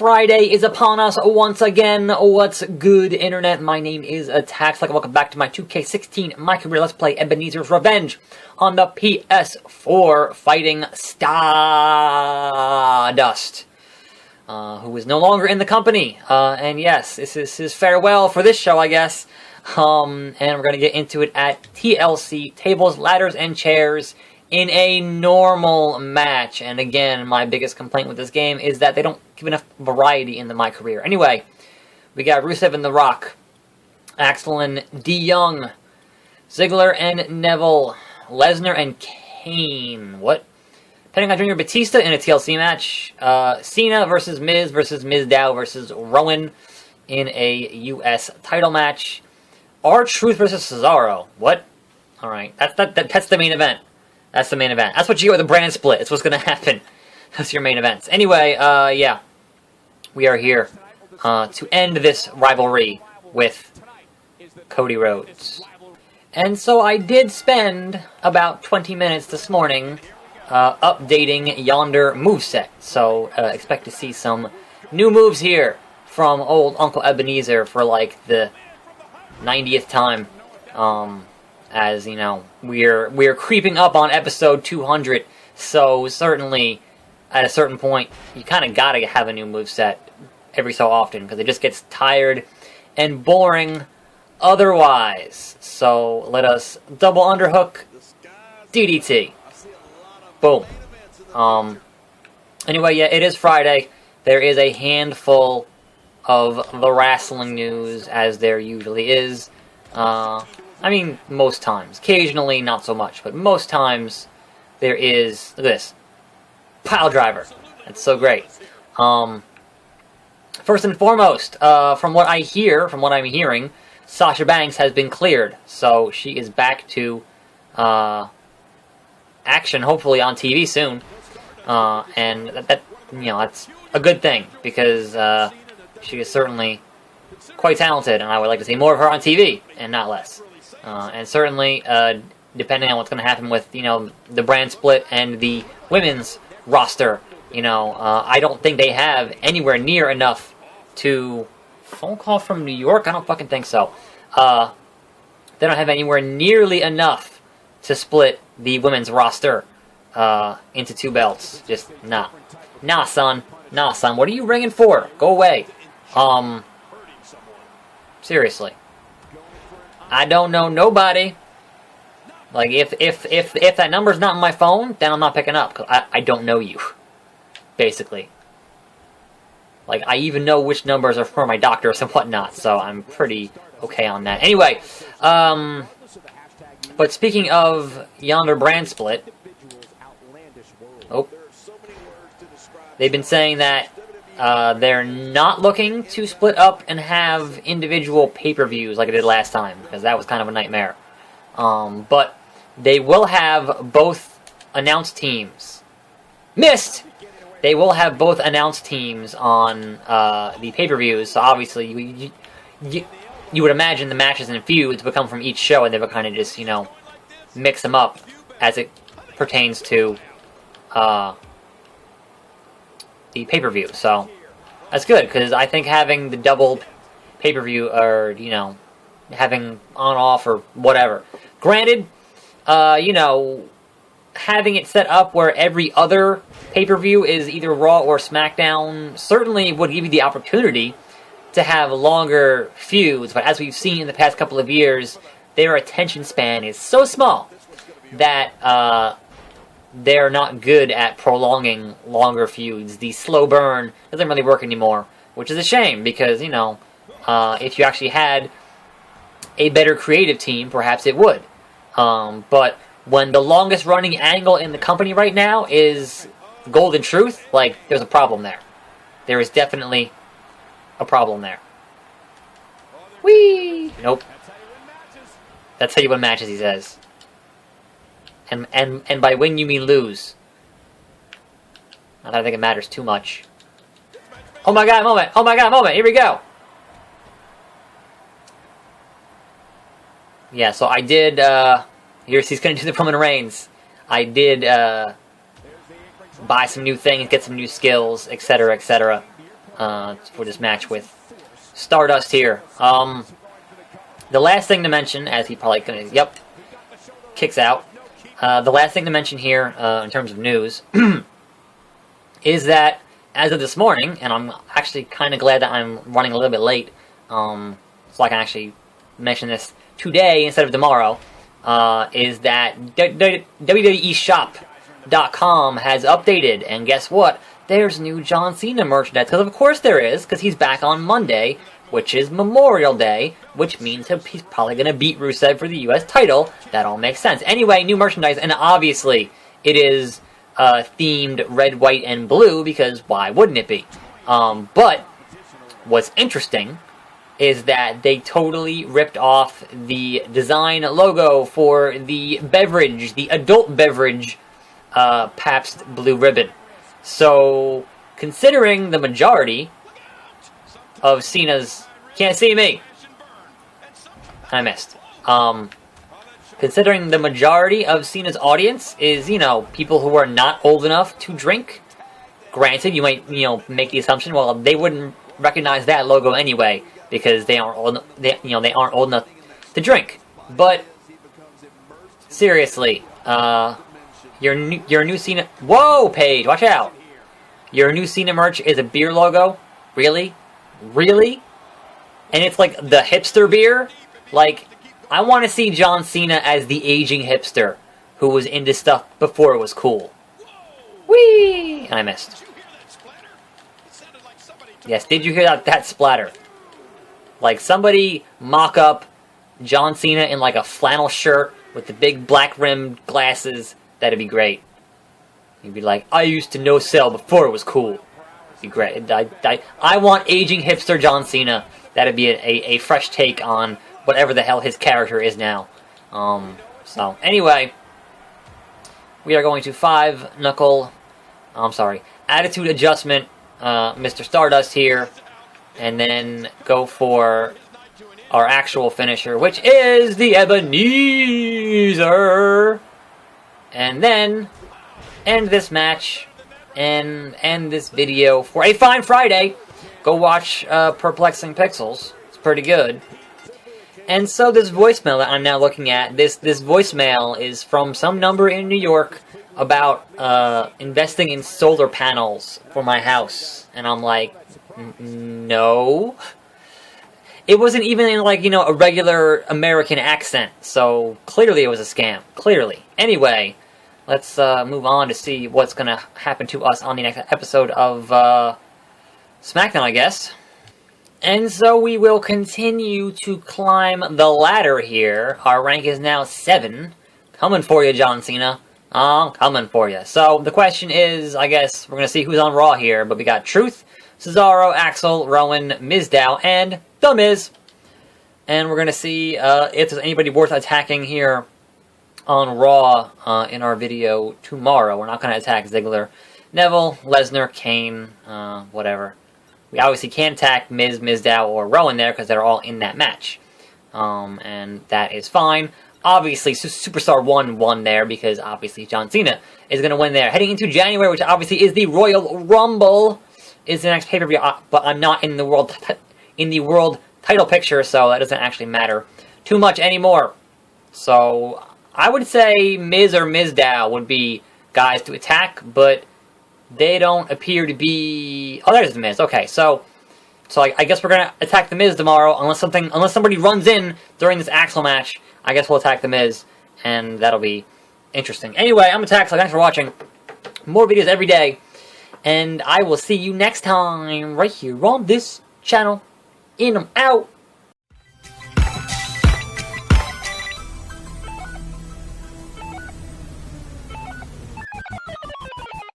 Friday is upon us once again. What's good, Internet? My name is Attacks. Welcome back to my 2K16 MyCareer Let's Play Ebenezer's Revenge on the PS4, fighting Stardust, who is no longer in the company. And yes, this is his farewell for this show, I guess. And we're going to get into it at TLC, Tables, Ladders, and Chairs, in a normal match. And again, my biggest complaint with this game is that they don't give enough variety in the MyCareer. Anyway, we got Rusev and The Rock, Axel and D. Young, Ziggler and Neville, Lesnar and Kane. What? Pentagon Jr. Batista in a TLC match. Cena versus Miz Dow versus Rowan in a US title match. R-Truth versus Cesaro. What? Alright, that's the main event. That's the main event. That's what you get with a brand split. It's what's going to happen. That's your main events. Anyway, yeah. We are here to end this rivalry with Cody Rhodes. And so I did spend about 20 minutes this morning updating yonder moveset. So expect to see some new moves here from old Uncle Ebenezer for like the 90th time. As you know, we're creeping up on episode 200, so certainly at a certain point you kind of gotta have a new moveset every so often because it just gets tired and boring otherwise. So let us double underhook DDT. Boom. Anyway, yeah, it is Friday. There is a handful of the wrestling news, as there usually is. I mean, most times. Occasionally, not so much. But most times, there is... Look at this. Pile driver. That's so great. First and foremost, from what I'm hearing, Sasha Banks has been cleared. So, she is back to action, hopefully, on TV soon. And that, that's a good thing. Because she is certainly quite talented. And I would like to see more of her on TV, and not less. And certainly, depending on what's going to happen with, the brand split and the women's roster, I don't think they have anywhere near enough to... Phone call from New York? I don't fucking think so. They don't have anywhere nearly enough to split the women's roster into two belts. Just, nah. Nah, son. Nah, son. What are you ringing for? Go away. Seriously. I don't know nobody. Like, if that number's not on my phone, then I'm not picking up, because I don't know you. Basically. Like, I even know which numbers are for my doctors and whatnot, so I'm pretty okay on that. Anyway, but speaking of yonder brand split... Oh. They've been saying that they're not looking to split up and have individual pay-per-views like I did last time, because that was kind of a nightmare. But they will have both announced teams. Missed! They will have both announced teams on the pay-per-views, so obviously you would imagine the matches and feuds would come from each show, and they would kind of just, mix them up as it pertains to the pay-per-view. So that's good, because I think having the double pay-per-view, or having on-off or whatever. Granted, having it set up where every other pay-per-view is either Raw or SmackDown certainly would give you the opportunity to have longer feuds, but as we've seen in the past couple of years, their attention span is so small that they're not good at prolonging longer feuds. The slow burn doesn't really work anymore, which is a shame, because, if you actually had a better creative team, perhaps it would. But when the longest running angle in the company right now is Golden Truth, like, there's a problem there. There is definitely a problem there. Whee! Nope. That's how you win matches, he says. And by win, you mean lose. Not that I think it matters too much. Oh my god, moment! Oh my god, moment! Here we go! Yeah, so I did, he's gonna do the Roman Reigns. I did, buy some new things, get some new skills, etc., etc. for this match with Stardust here. The last thing to mention, as he probably gonna, yep, kicks out. The last thing to mention here, in terms of news, is that as of this morning, and I'm actually kind of glad that I'm running a little bit late, so I can actually mention this today instead of tomorrow, is that WWE Shop.com has updated, and guess what? There's new John Cena merchandise, because of course there is, because he's back on Monday, which is Memorial Day, which means he's probably going to beat Rusev for the US title. That all makes sense. Anyway, new merchandise, and obviously it is themed red, white, and blue, because why wouldn't it be? But what's interesting is that they totally ripped off the design logo for the beverage, the adult beverage, Pabst Blue Ribbon. So, considering the majority of Cena's... Can't see me! I missed. Considering the majority of Cena's audience is, you know, people who are not old enough to drink. Granted, you might, you know, make the assumption, well, they wouldn't recognize that logo anyway, because they aren't old, they aren't old enough to drink. But seriously, your new Cena. Whoa, Paige, watch out! Your new Cena merch is a beer logo. Really, really, and it's like the hipster beer. Like, I want to see John Cena as the aging hipster who was into stuff before it was cool. Whee! And I missed. Yes, did you hear that splatter? Like, somebody mock up John Cena in like a flannel shirt with the big black rimmed glasses. That'd be great. You'd be like, I used to no sell before it was cool. It'd be great. I want aging hipster John Cena. That'd be a fresh take on whatever the hell his character is now. So, anyway, we are going to attitude adjustment, Mr. Stardust here, and then go for our actual finisher, which is the Ebenezer, and then end this match and end this video for a fine Friday. Go watch Perplexing Pixels. It's pretty good. And so this voicemail that I'm now looking at, this voicemail is from some number in New York about investing in solar panels for my house. And I'm like, no. It wasn't even in, like, you know, a regular American accent. So clearly it was a scam. Clearly. Anyway, let's move on to see what's going to happen to us on the next episode of SmackDown, I guess. And so we will continue to climb the ladder here. Our rank is now 7. Coming for you, John Cena. I'm coming for you. So the question is, I guess, we're going to see who's on Raw here. But we got Truth, Cesaro, Axel, Rowan, Mizdow, and The Miz. And we're going to see if there's anybody worth attacking here on Raw in our video tomorrow. We're not going to attack Ziggler, Neville, Lesnar, Kane, whatever. We obviously can't attack Miz, Mizdow, or Rowan there because they're all in that match. And that is fine. Obviously, Superstar 1 won there because obviously John Cena is going to win there. Heading into January, which obviously is the Royal Rumble, is the next pay-per-view. But I'm not in the world title picture, so that doesn't actually matter too much anymore. So I would say Miz or Mizdow would be guys to attack, but they don't appear to be... Oh, there's the Miz. Okay, so I guess we're gonna attack the Miz tomorrow, unless somebody runs in during this Axel match. I guess we'll attack the Miz, and that'll be interesting. Anyway, I'm Attack, so thanks for watching. More videos every day, and I will see you next time right here on this channel. In, I'm out.